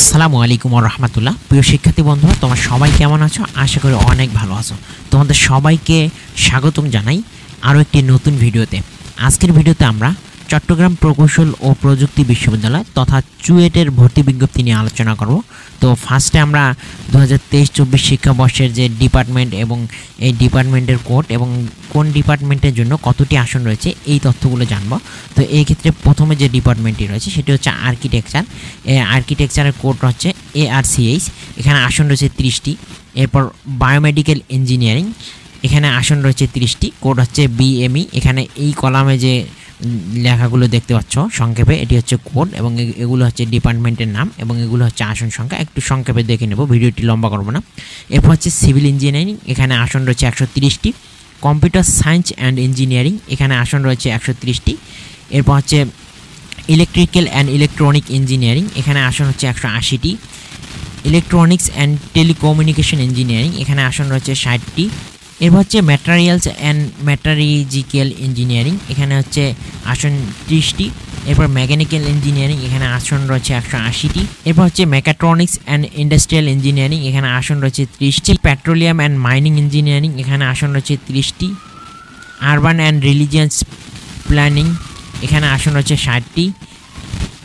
আসসালামু আলাইকুম ওয়া রাহমাতুল্লাহ। প্রিয় শিক্ষার্থী বন্ধুরা, তোমরা সবাই কেমন আছো? আশা করি অনেক ভালো আছো। তোমাদের সবাইকে স্বাগতম জানাই আরও একটি নতুন ভিডিওতে। আজকের ভিডিওতে আমরা চট্টগ্রাম প্রকৌশল ও প্রযুক্তি বিশ্ববিদ্যালয় তথা চুয়েটের ভর্তি বিজ্ঞপ্তি নিয়ে আলোচনা করব। তো ফার্স্টে আমরা 2023-24 শিক্ষাবর্ষের যে ডিপার্টমেন্ট এবং এই ডিপার্টমেন্টের কোড এবং কোন ডিপার্টমেন্টের জন্য কতটি আসন রয়েছে এই তথ্যগুলো জানব। তো এই ক্ষেত্রে প্রথমে যে ডিপার্টমেন্টটি রয়েছে সেটি হচ্ছে আর্কিটেকচার। এই আর্কিটেকচারের কোড হচ্ছে ARCH, এখানে আসন রয়েছে 30টি। এরপর বায়োমেডিক্যাল ইঞ্জিনিয়ারিং, এখানে আসন রয়েছে 30টি, কোড হচ্ছে BME। এখানে এই কলামে যে লেখাগুলো দেখতে পাচ্ছ সংক্ষেপে, এটি হচ্ছে কোড এবং এগুলো হচ্ছে ডিপার্টমেন্টের নাম এবং এগুলো হচ্ছে আসন সংখ্যা। একটু সংক্ষেপে দেখে নেব, ভিডিওটি লম্বা করব না। এরপর হচ্ছে সিভিল ইঞ্জিনিয়ারিং, এখানে আসন রয়েছে 130টি। কম্পিউটার সায়েন্স অ্যান্ড ইঞ্জিনিয়ারিং, এখানে আসন রয়েছে 130টি। এরপর হচ্ছে ইলেকট্রিক্যাল অ্যান্ড ইলেকট্রনিক ইঞ্জিনিয়ারিং, এখানে আসন হচ্ছে 180টি। ইলেকট্রনিক্স অ্যান্ড টেলিকমিউনিকেশন ইঞ্জিনিয়ারিং, এখানে আসন রয়েছে 60টি। এরপর হচ্ছে ম্যাটেরিয়ালস অ্যান্ড ম্যাটারিজিক্যাল ইঞ্জিনিয়ারিং, এখানে হচ্ছে আসন 30টি। এরপর মেকানিক্যাল ইঞ্জিনিয়ারিং, এখানে আসন রয়েছে 180টি। এরপর হচ্ছে মেকাট্রনিক্স অ্যান্ড ইন্ডাস্ট্রিয়াল ইঞ্জিনিয়ারিং, এখানে আসন রয়েছে 30টি। পেট্রোলিয়াম অ্যান্ড মাইনিং ইঞ্জিনিয়ারিং, এখানে আসন রয়েছে 30টি। আরবান অ্যান্ড রিলিজিয়াস প্ল্যানিং, এখানে আসন রয়েছে 60টি।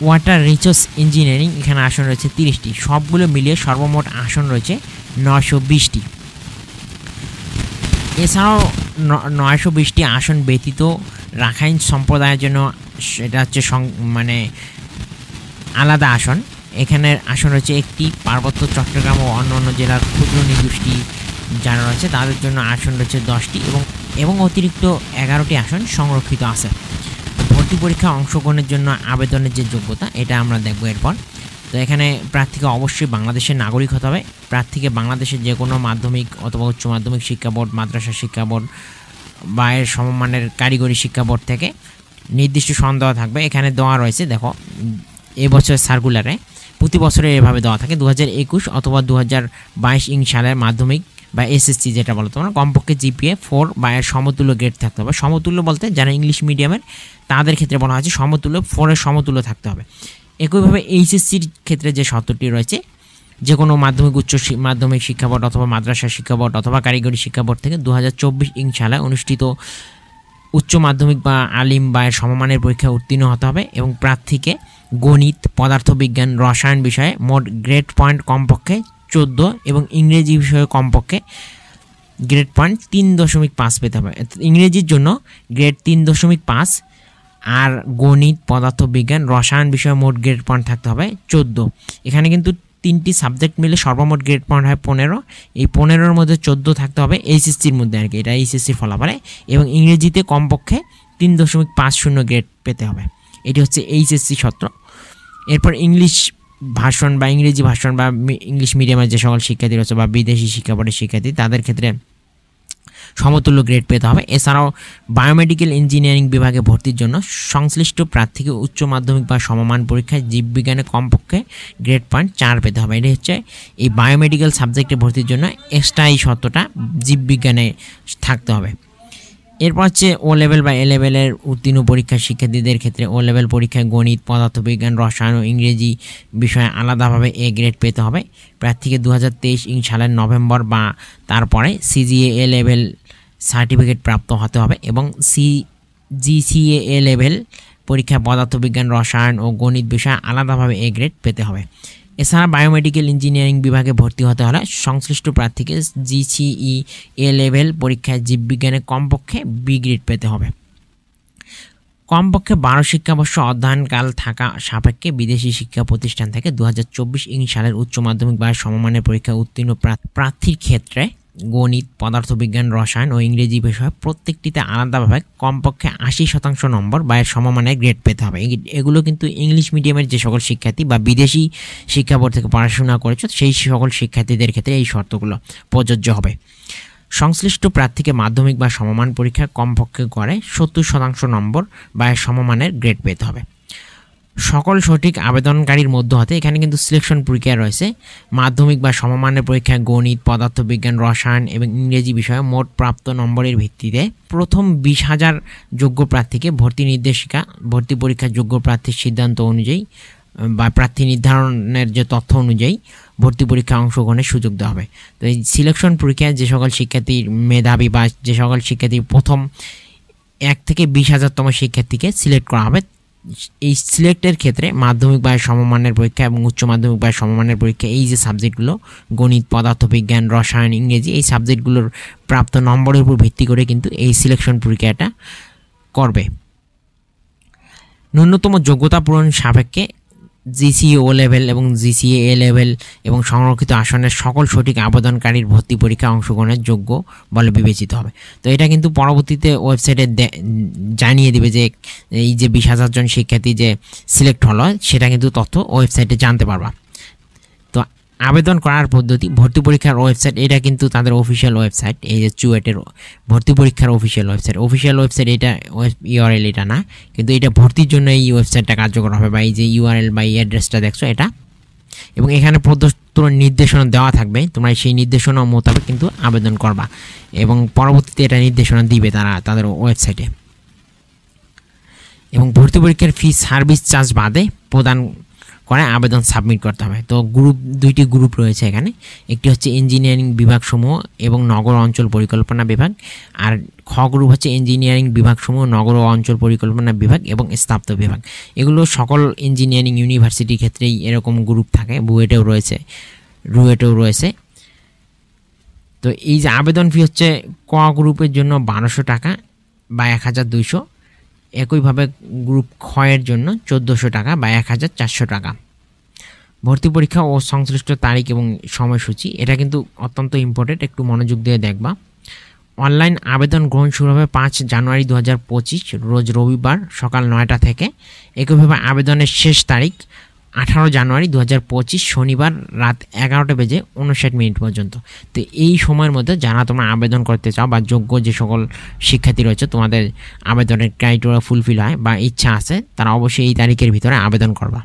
ওয়াটার রিসোর্স ইঞ্জিনিয়ারিং, এখানে আসন রয়েছে 30টি। সবগুলো মিলিয়ে সর্বমোট আসন রয়েছে 920টি। এছাড়াও 920টি আসন ব্যতীত রাখাইন সম্প্রদায়ের জন্য সেটা হচ্ছে আলাদা আসন। এখানে আসন রয়েছে একটি। পার্বত্য চট্টগ্রাম ও অন্যান্য জেলার ক্ষুদ্র নৃগোষ্ঠী যারা রয়েছে তাদের জন্য আসন রয়েছে 10টি এবং অতিরিক্ত 11টি আসন সংরক্ষিত আছে। ভর্তি পরীক্ষা অংশগ্রহণের জন্য আবেদনের যে যোগ্যতা এটা আমরা দেখব এরপর। তো এখানে প্রার্থীকে অবশ্যই বাংলাদেশের নাগরিক হতে হবে। প্রার্থীকে বাংলাদেশের যে কোনো মাধ্যমিক অথবা উচ্চ মাধ্যমিক শিক্ষা বোর্ড, মাদ্রাসা শিক্ষা বোর্ড বা এর সমমানের কারিগরি শিক্ষা বোর্ড থেকে নির্দিষ্ট সন দেওয়া থাকবে। এখানে দেওয়া রয়েছে, দেখো এবছর সার্কুলারে প্রতি বছরে এভাবে দেওয়া থাকে। 2021 অথবা 2022 সালের মাধ্যমিক বা SSC যেটা বলো তোমরা, কমপক্ষে GPA 4 বা এর সমতুল্য গ্রেড থাকতে হবে। সমতুল্য বলতে যারা ইংলিশ মিডিয়ামের তাদের ক্ষেত্রে বলা হয়েছে সমতুল্য 4 এর সমতুল্য থাকতে হবে। একইভাবে HSCর ক্ষেত্রে যে শর্তটি রয়েছে, যে কোনো মাধ্যমিক উচ্চ মাধ্যমিক শিক্ষা বোর্ড অথবা মাদ্রাসা শিক্ষা বোর্ড অথবা কারিগরি শিক্ষা বোর্ড থেকে 2024 সালে অনুষ্ঠিত উচ্চ মাধ্যমিক বা আলিম বা এর সমমানের পরীক্ষায় উত্তীর্ণ হতে হবে এবং প্রার্থীকে গণিত, পদার্থবিজ্ঞান, রসায়ন বিষয়ে মোট গ্রেড পয়েন্ট কমপক্ষে 14 এবং ইংরেজি বিষয়ে কমপক্ষে গ্রেড পয়েন্ট 3.5 পেতে হবে। ইংরেজির জন্য গ্রেড 3.5 আর গণিত, পদার্থবিজ্ঞান, রসায়ন বিষয়ে মোট গ্রেড পয়েন্ট থাকতে হবে 14। এখানে কিন্তু 3টি সাবজেক্ট মিলে সর্বমোট গ্রেড পয়েন্ট হয় 15। এই 15-এর মধ্যে 14 থাকতে হবে HSCর মধ্যে আর কি, এটা HSCর ফলাফলে। এবং ইংরেজিতে কমপক্ষে 3.50 গ্রেড পেতে হবে। এটি হচ্ছে HSC সূত্র। এরপর ইংলিশ ভাষণ বা ইংরেজি ভাষণ বা ইংলিশ মিডিয়ামের যে সকল শিক্ষার্থী রয়েছে বা বিদেশি শিক্ষা বোর্ডের শিক্ষার্থী তাদের ক্ষেত্রে সমতুল্য গ্রেড পেতে হবে। এছাড়াও বায়োমেডিক্যাল ইঞ্জিনিয়ারিং বিভাগে ভর্তির জন্য সংশ্লিষ্ট প্রার্থীকে উচ্চ মাধ্যমিক বা সমমান পরীক্ষায় জীববিজ্ঞানে কমপক্ষে গ্রেড পয়েন্ট 4 পেতে হবে। এটি হচ্ছে এই বায়োমেডিক্যাল সাবজেক্টে ভর্তির জন্য এক্সট্রা এই শর্তটা জীববিজ্ঞানে থাকতে হবে। এরপর হচ্ছে ও লেভেল বা এ লেভেলের উত্তীর্ণ পরীক্ষার শিক্ষার্থীদের ক্ষেত্রে ও লেভেল পরীক্ষায় গণিত, পদার্থবিজ্ঞান, রসায়ন ও ইংরেজি বিষয়ে আলাদাভাবে A গ্রেড পেতে হবে। প্রার্থীকে 2023 সালের নভেম্বর বা তারপরে CGA A লেভেল সার্টিফিকেট প্রাপ্ত হতে হবে এবং GCA A লেভেল পরীক্ষায় পদার্থবিজ্ঞান, রসায়ন ও গণিত বিষয়ে আলাদাভাবে A গ্রেড পেতে হবে। এছাড়া বায়োমেডিক্যাল ইঞ্জিনিয়ারিং বিভাগে ভর্তি হতে হলে সংশ্লিষ্ট প্রার্থীকে GCE A লেভেল পরীক্ষায় জীববিজ্ঞানে কমপক্ষে B গ্রেড পেতে হবে। কমপক্ষে 12 শিক্ষাবর্ষ অধ্যয়নকাল থাকা সাপেক্ষে বিদেশি শিক্ষা প্রতিষ্ঠান থেকে 2024 সালের উচ্চ মাধ্যমিক বা সমমানের পরীক্ষায় উত্তীর্ণ প্রার্থীর ক্ষেত্রে গণিত, পদার্থবিজ্ঞান, রসায়ন ও ইংরেজি বিষয়ে প্রত্যেকটিতে আলাদাভাবে কমপক্ষে 80% নম্বর বা এর সমমানের গ্রেড পেতে হবে। এগুলো কিন্তু ইংলিশ মিডিয়ামের যে সকল শিক্ষার্থী বা বিদেশি শিক্ষা বোর্ড থেকে পড়াশোনা করেছে সেই সকল শিক্ষার্থীদের ক্ষেত্রে এই শর্তগুলো প্রযোজ্য হবে। সংশ্লিষ্ট প্রার্থীকে মাধ্যমিক বা সমমান পরীক্ষায় কমপক্ষে গড়ে 70% নম্বর বা এর সমমানের গ্রেড পেতে হবে। সকল সঠিক আবেদনকারীর মধ্য হতে এখানে কিন্তু সিলেকশন প্রক্রিয়া রয়েছে। মাধ্যমিক বা সমমানের পরীক্ষায় গণিত, পদার্থবিজ্ঞান, রসায়ন এবং ইংরেজি বিষয়ে মোট প্রাপ্ত নম্বরের ভিত্তিতে প্রথম 20,000 যোগ্য প্রার্থীকে ভর্তি নির্দেশিকা ভর্তি পরীক্ষার যোগ্য প্রার্থীর সিদ্ধান্ত অনুযায়ী বা প্রার্থী নির্ধারণের যে তথ্য অনুযায়ী ভর্তি পরীক্ষায় অংশগ্রহণের সুযোগ দেওয়া হবে। তো এই সিলেকশন প্রক্রিয়ায় যে সকল শিক্ষার্থীর মেধাবী বা যে সকল শিক্ষার্থী প্রথম 1 থেকে 20,000তম শিক্ষার্থীকে সিলেক্ট করা হবে, এই সিলেক্টের ক্ষেত্রে মাধ্যমিক বা সমমানের পরীক্ষা এবং উচ্চ মাধ্যমিক বা সমমানের পরীক্ষা, এই যে সাবজেক্টগুলো গণিত, পদার্থবিজ্ঞান, রসায়ন, ইংরেজি, এই সাবজেক্টগুলোর প্রাপ্ত নম্বরের উপর ভিত্তি করে কিন্তু এই সিলেকশন প্রক্রিয়াটা করবে। ন্যূনতম যোগ্যতা পূরণ সাপেক্ষে জিসিএ ও লেভেল এবং জিসিএ এ লেভেল এবং সংরক্ষিত আসনের সকল সঠিক আবেদনকারীর ভর্তি পরীক্ষায় অংশগ্রহণের যোগ্য বলে বিবেচিত হবে। তো এটা কিন্তু পরবর্তীতে ওয়েবসাইটে জানিয়ে দিবে যে এই যে 20,000 জন শিক্ষার্থী যে সিলেক্ট হলো সেটা কিন্তু তথ্য ওয়েবসাইটে জানতে পারবা। তো আবেদন করার পদ্ধতি, ভর্তি পরীক্ষার ওয়েবসাইট, এটা কিন্তু তাদের অফিসিয়াল ওয়েবসাইট, এই যে চুয়েটের ভর্তি পরীক্ষার অফিসিয়াল ওয়েবসাইট, এটা ইউআরএল এটা না, কিন্তু এটা ভর্তির জন্য এই ওয়েবসাইটটা কার্যকর হবে, বা এই যে ইউআরএল বা এই অ্যাড্রেসটা দেখছো এটা, এবং এখানে প্রদত্ত নির্দেশনা দেওয়া থাকবে, তোমরা সেই নির্দেশনা মোতাবেক কিন্তু আবেদন করবা এবং পরবর্তীতে এটা নির্দেশনা দিবে তারা তাদের ওয়েবসাইটে। এবং ভর্তি পরীক্ষার ফি সার্ভিস চার্জ বাদে প্রদান করে আবেদন সাবমিট করতে হবে। তো দুইটি গ্রুপ রয়েছে এখানে, একটি হচ্ছে ইঞ্জিনিয়ারিং বিভাগসমূহ এবং নগর অঞ্চল পরিকল্পনা বিভাগ, আর খ গ্রুপ হচ্ছে ইঞ্জিনিয়ারিং বিভাগসমূহ, নগর ও অঞ্চল পরিকল্পনা বিভাগ এবং স্থাপত্য বিভাগ। এগুলো সকল ইঞ্জিনিয়ারিং ইউনিভার্সিটির ক্ষেত্রেই এরকম গ্রুপ থাকে, বুয়েটেও রয়েছে। তো এই যে আবেদন ফি হচ্ছে ক গ্রুপের জন্য 1200 টাকা বা 1200, একইভাবে গ্রুপ খ এর জন্য 1400 টাকা বা 1400 টাকা। ভর্তি পরীক্ষা ও সংশ্লিষ্ট তারিখ এবং সময়সূচি, এটা কিন্তু অত্যন্ত ইম্পর্টেন্ট, একটু মনোযোগ দিয়ে দেখবা। অনলাইন আবেদন গ্রহণ শুরু হবে 5 জানুয়ারি 2025 রোজ রবিবার সকাল 9টা থেকে। একইভাবে আবেদনের শেষ তারিখ 18 জানুয়ারি 2025 শনিবার রাত 11:59 পর্যন্ত। তো এই সময়ের মধ্যে যারা তোমরা আবেদন করতে চাও বা যোগ্য যে সকল শিক্ষার্থী রয়েছে, তোমাদের আবেদনের ক্রাইটেরিয়া ফুলফিল হয় বা ইচ্ছা আছে, তারা অবশ্যই এই তারিখের ভিতরে আবেদন করবা।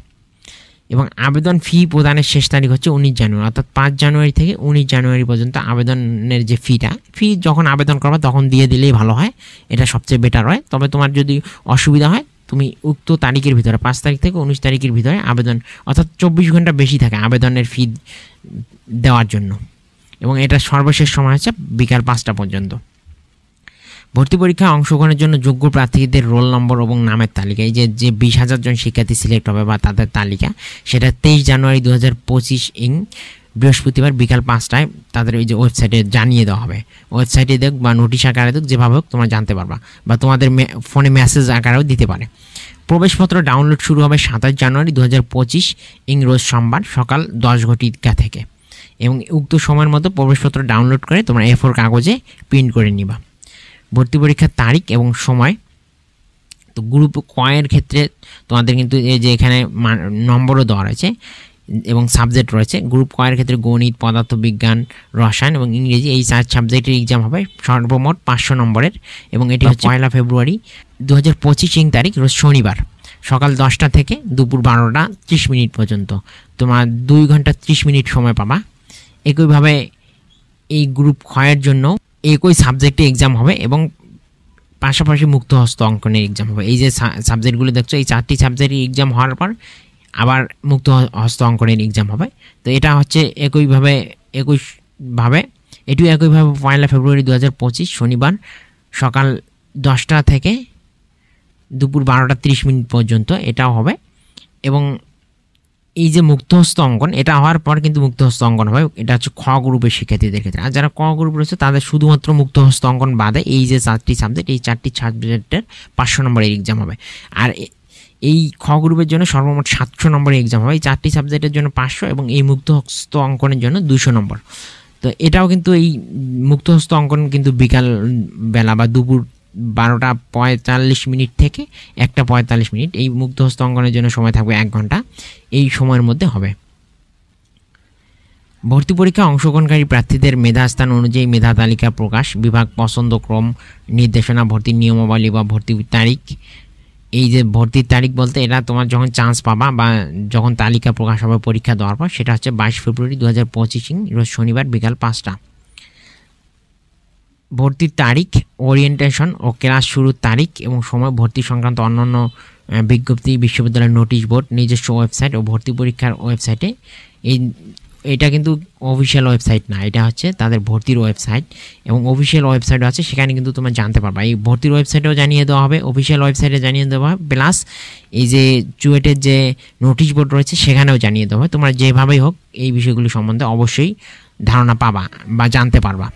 এবং আবেদন ফি প্রদানের শেষ তারিখ হচ্ছে 19 জানুয়ারি, অর্থাৎ 5 জানুয়ারি থেকে 19 জানুয়ারি পর্যন্ত আবেদনের যে ফি যখন আবেদন করবা তখন দিয়ে দিলেই ভালো হয়, এটা সবচেয়ে বেটার হয়। তবে তোমার যদি অসুবিধা হয়, তুমি উক্ত তারিখের ভিতরে 5 তারিখ থেকে 19 তারিখের ভিতরে আবেদন, অর্থাৎ 24 ঘন্টা বেশি থাকে আবেদনের ফি দেওয়ার জন্য, এবং এটা সর্বশেষ সময় হচ্ছে বিকাল 5টা পর্যন্ত। ভর্তি পরীক্ষায় অংশগ্রহণের জন্য যোগ্য প্রার্থীদের রোল নম্বর এবং নামের তালিকা, এই যে 20,000 জন শিক্ষার্থী সিলেক্ট হবে বা তাদের তালিকা, সেটা 23 জানুয়ারি 2025 বৃহস্পতিবার বিকাল 5টায় তাদের এই যে ওয়েবসাইটে জানিয়ে দেওয়া হবে। ওয়েবসাইটে দেখ বা নোটিশ আকারে দেখ, যেভাবে হোক তোমরা জানতে পারবা, বা তোমাদের ফোনে মেসেজ আকারেও দিতে পারে। প্রবেশপত্র ডাউনলোড শুরু হবে 27 জানুয়ারি 2025 রোজ সোমবার সকাল 10 ঘটিকা থেকে, এবং উক্ত সময়ের মধ্যে প্রবেশপত্র ডাউনলোড করে তোমরা A4 কাগজে প্রিন্ট করে নিবা। ভর্তি পরীক্ষার তারিখ এবং সময়, তো গ্রুপ ক এর ক্ষেত্রে তোমাদের কিন্তু এই যে এখানে নম্বরও দেওয়া রয়েছে এবং সাবজেক্ট রয়েছে। গ্রুপ ক এর ক্ষেত্রে গণিত, পদার্থবিজ্ঞান, রসায়ন এবং ইংরেজি, এই 4 সাবজেক্টের এক্সাম হবে সর্বমোট 500 নম্বরের, এবং এটি হচ্ছে 1 ফেব্রুয়ারি 2025 তারিখ রোজ শনিবার সকাল 10টা থেকে দুপুর 12:30 পর্যন্ত। তোমার 2 ঘন্টা 30 মিনিট সময় পাবা। একইভাবে এই গ্রুপ খ এর জন্য একই সাবজেক্টে এক্সাম হবে এবং পাশাপাশি মুক্ত হস্ত অঙ্কনের এক্সাম হবে। এই যে সাবজেক্টগুলো দেখছো, এই 4টি সাবজেক্টের এক্সাম হওয়ার পর আবার মুক্ত হস্ত অঙ্কনের এক্সাম হবে। তো এটা হচ্ছে একইভাবে এটিও একইভাবে 1 ফেব্রুয়ারি 2025 শনিবার সকাল 10টা থেকে দুপুর 12:30 পর্যন্ত এটাও হবে। এবং এই যে মুক্তহস্ত অঙ্কন, এটা হওয়ার পর কিন্তু মুক্তহস্ত অঙ্কন হবে, এটা হচ্ছে খ গ্রুপের শিক্ষার্থীদের ক্ষেত্রে। আর যারা ক গ্রুপ রয়েছে তাদের শুধুমাত্র মুক্তহস্ত অঙ্কন বাদে এই যে 4টি সাবজেক্ট, এই 4টি সাবজেক্টের 500 নম্বরের এক্সাম হবে। আর এই খ গ্রুপের জন্য সর্বমোট 700 নম্বরের এক্সাম হবে, এই 4টি সাবজেক্টের জন্য 500 এবং এই মুক্তহস্ত অঙ্কনের জন্য 200 নম্বর। তো এটাও কিন্তু এই মুক্তহস্ত অঙ্কন কিন্তু বিকাল বেলা বা দুপুর 12:45 থেকে 1:45, এই মুক্তহস্ত অঙ্কনের জন্য সময় থাকবে 1 ঘন্টা, এই সময়ের মধ্যে হবে। ভর্তি পরীক্ষা অংশগ্রহণকারী প্রার্থীদের মেধাস্থান অনুযায়ী মেধা তালিকা প্রকাশ, বিভাগ পছন্দ ক্রম নির্দেশনা, ভর্তির নিয়মাবলী বা ভর্তির তারিখ। এই যে ভর্তির তারিখ বলতে এটা তোমার যখন চান্স পাবা বা যখন তালিকা প্রকাশ হবে পরীক্ষা দেওয়ার পর, সেটা হচ্ছে 22 ফেব্রুয়ারি 2025 রোজ শনিবার বিকাল 5টা। ভর্তির তারিখ, ওরিয়েন্টেশন ও ক্লাস শুরুর তারিখ এবং সময়, ভর্তি সংক্রান্ত অন্যান্য বিজ্ঞপ্তি, বিশ্ববিদ্যালয়ের নোটিশ বোর্ড, নিজস্ব ওয়েবসাইট ও ভর্তি পরীক্ষার ওয়েবসাইটে। এটা কিন্তু অফিসিয়াল ওয়েবসাইট না, এটা হচ্ছে তাদের ভর্তির ওয়েবসাইট, এবং অফিসিয়াল ওয়েবসাইটও আছে, সেখানে কিন্তু তোমরা জানতে পারবা। এই ভর্তির ওয়েবসাইটেও জানিয়ে দেওয়া হবে, অফিসিয়াল ওয়েবসাইটে জানিয়ে দেওয়া হবে, প্লাস এই যে চুয়েটের যে নোটিশ বোর্ড রয়েছে সেখানেও জানিয়ে দেওয়া হবে। তোমরা যেভাবেই হোক এই বিষয়গুলি সম্বন্ধে অবশ্যই ধারণা পাবা বা জানতে পারবা।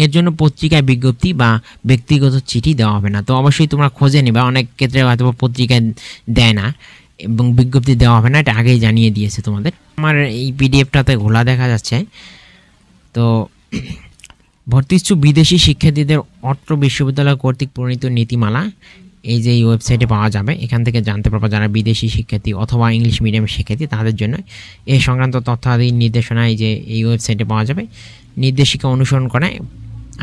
এর জন্য পত্রিকায় বিজ্ঞপ্তি বা ব্যক্তিগত চিঠি দেওয়া হবে না। তো অবশ্যই তোমরা খোঁজে নিবা, অনেক ক্ষেত্রে হয়তো পত্রিকায় দেয় না এবং বিজ্ঞপ্তি দেওয়া হবে না, এটা আগেই জানিয়ে দিয়েছে তোমাদের। আমার এই পিডিএফটাতে ঘোলা দেখা যাচ্ছে। তো ভর্তি ইচ্ছুক বিদেশি শিক্ষার্থীদের অত্র বিশ্ববিদ্যালয় কর্তৃক প্রণীত নীতিমালা এই যে এই ওয়েবসাইটে পাওয়া যাবে, এখান থেকে জানতে পারবা যারা বিদেশি শিক্ষার্থী অথবা ইংলিশ মিডিয়ামের শিক্ষার্থী তাদের জন্য এই সংক্রান্ত তথ্যাদি নির্দেশনা এই যে এই ওয়েবসাইটে পাওয়া যাবে। নির্দেশিকা অনুসরণ করে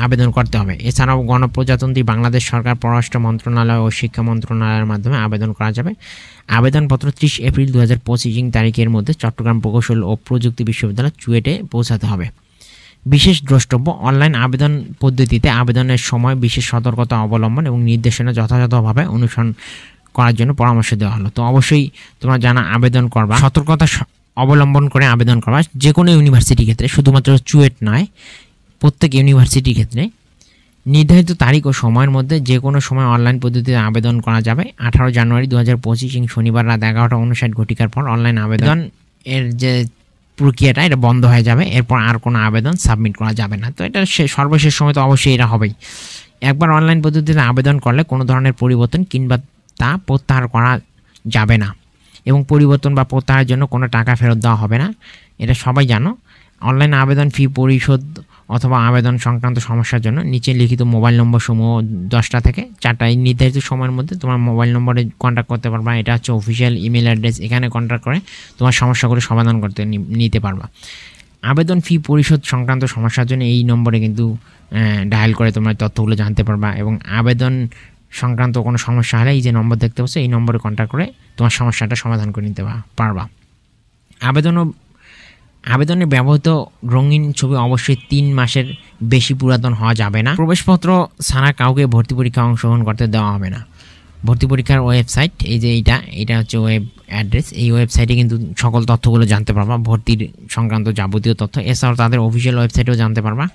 আবেদন করতে হবে। এছাড়াও গণপ্রজাতন্ত্রী বাংলাদেশ সরকার, পররাষ্ট্র মন্ত্রণালয় ও শিক্ষা মন্ত্রণালয়ের মাধ্যমে আবেদন করা যাবে। আবেদনপত্র 30 এপ্রিল 2025 তারিখের মধ্যে চট্টগ্রাম প্রকৌশল ও প্রযুক্তি বিশ্ববিদ্যালয় চুয়েটে পৌঁছাতে হবে। বিশেষ দ্রষ্টব্য, অনলাইন আবেদন পদ্ধতিতে আবেদনের সময় বিশেষ সতর্কতা অবলম্বন এবং নির্দেশনা যথাযথভাবে অনুসরণ করার জন্য পরামর্শ দেওয়া হলো। তো অবশ্যই তোমরা জানা আবেদন করবা, সতর্কতা অবলম্বন করে আবেদন করবা। যে কোনো ইউনিভার্সিটির ক্ষেত্রে, শুধুমাত্র চুয়েট নয়, প্রত্যেক ইউনিভার্সিটির ক্ষেত্রে নির্ধারিত তারিখ ও সময়ের মধ্যে যে কোনো সময় অনলাইন পদ্ধতিতে আবেদন করা যাবে। 18 জানুয়ারি 2025 শনিবার রাত 11:59 ঘটিকার পর অনলাইন আবেদন এর যে প্রক্রিয়াটা এটা বন্ধ হয়ে যাবে। এরপর আর কোনো আবেদন সাবমিট করা যাবে না। তো এটা সর্বশেষ সময় তো অবশ্যই এটা হবেই। একবার অনলাইন পদ্ধতিতে আবেদন করলে কোনো ধরনের পরিবর্তন কিংবা তা প্রত্যাহার করা যাবে না, এবং পরিবর্তন বা প্রত্যাহারের জন্য কোনো টাকা ফেরত দেওয়া হবে না, এটা সবাই জানো। অনলাইন আবেদন ফি পরিশোধ অথবা আবেদন সংক্রান্ত সমস্যার জন্য নিচে লিখিত মোবাইল নম্বর সমূহ 10টা থেকে 4টা এই নির্ধারিত সময়ের মধ্যে তোমার মোবাইল নম্বরে কন্ট্যাক্ট করতে পারবা। এটা হচ্ছে অফিসিয়াল ইমেল অ্যাড্রেস, এখানে কন্ট্যাক্ট করে তোমার সমস্যাগুলো সমাধান করতে নিতে পারবা। আবেদন ফি পরিশোধ সংক্রান্ত সমস্যার জন্য এই নম্বরে কিন্তু ডায়াল করে তোমরা তথ্যগুলো জানতে পারবা, এবং আবেদন সংক্রান্ত কোনো সমস্যা হলে এই যে নম্বর দেখতে পাচ্ছ এই নম্বরে কন্ট্যাক্ট করে তোমার সমস্যাটা সমাধান করে নিতে পারবা। আবেদনে ব্যবহৃত রঙিন ছবি অবশ্যই 3 মাসের বেশি পুরাতন হওয়া যাবে না। প্রবেশপত্র ছাড়া কাউকে ভর্তি পরীক্ষায় অংশগ্রহণ করতে দেওয়া হবে না। ভর্তি পরীক্ষার ওয়েবসাইট এই যে এটা হচ্ছে ওয়েব অ্যাড্রেস, এই ওয়েবসাইটে কিন্তু সকল তথ্যগুলো জানতে পারবা, ভর্তির সংক্রান্ত যাবতীয় তথ্য। এছাড়াও তাদের অফিসিয়াল ওয়েবসাইটেও জানতে পারবা,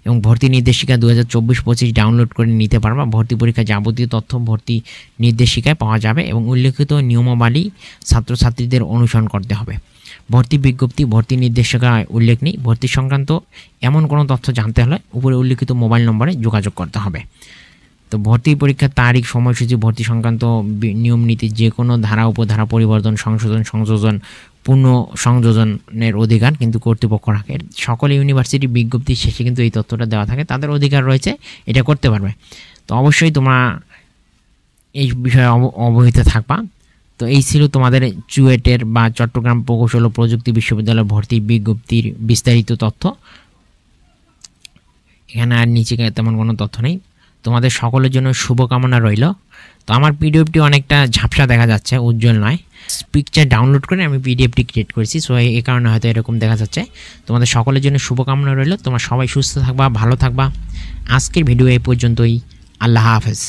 এবং ভর্তি নির্দেশিকা 2024-25 ডাউনলোড করে নিতে পারবা। ভর্তি পরীক্ষার যাবতীয় তথ্য ভর্তি নির্দেশিকায় পাওয়া যাবে, এবং উল্লেখিত নিয়মাবলী ছাত্রছাত্রীদের অনুসরণ করতে হবে। ভর্তি বিজ্ঞপ্তি, ভর্তি নির্দেশিকায় উল্লেখ নেই। ভর্তি সংক্রান্ত এমন কোনো তথ্য জানতে হলে উপরে উল্লেখিত মোবাইল নম্বরে যোগাযোগ করতে হবে। তো ভর্তি পরীক্ষার তারিখ, সময়সূচি, ভর্তি সংক্রান্ত নিয়ম নীতি, যে কোনো ধারা উপধারা পরিবর্তন, সংযোজন পূর্ণ সংযোজনের অধিকার কিন্তু কর্তৃপক্ষ রাখে। সকল ইউনিভার্সিটি বিজ্ঞপ্তি শেষে কিন্তু এই তথ্যটা দেওয়া থাকে, তাদের অধিকার রয়েছে, এটা করতে পারবে। তো অবশ্যই তোমরা এই বিষয়ে অবহিত থাকবা। তো এই ছিল তোমাদের চুয়েটের বা চট্টগ্রাম প্রকৌশল ও প্রযুক্তি বিশ্ববিদ্যালয় ভর্তি বিজ্ঞপ্তির বিস্তারিত তথ্য। এখানে আর নিচে তেমন কোনো তথ্য নেই। তোমাদের সকলের জন্য শুভকামনা রইল। তো আমার পিডিএফটি অনেকটা ঝাপসা দেখা যাচ্ছে, উজ্জ্বল নয়। পিকচার ডাউনলোড করে আমি পিডিএফটি ক্রিয়েট করেছি, সো এই কারণে হয়তো এরকম দেখা যাচ্ছে। তোমাদের সকলের জন্য শুভকামনা রইল। তোমরা সবাই সুস্থ থাকবা, ভালো থাকবা। আজকের ভিডিও এই পর্যন্তই। আল্লাহ হাফেজ।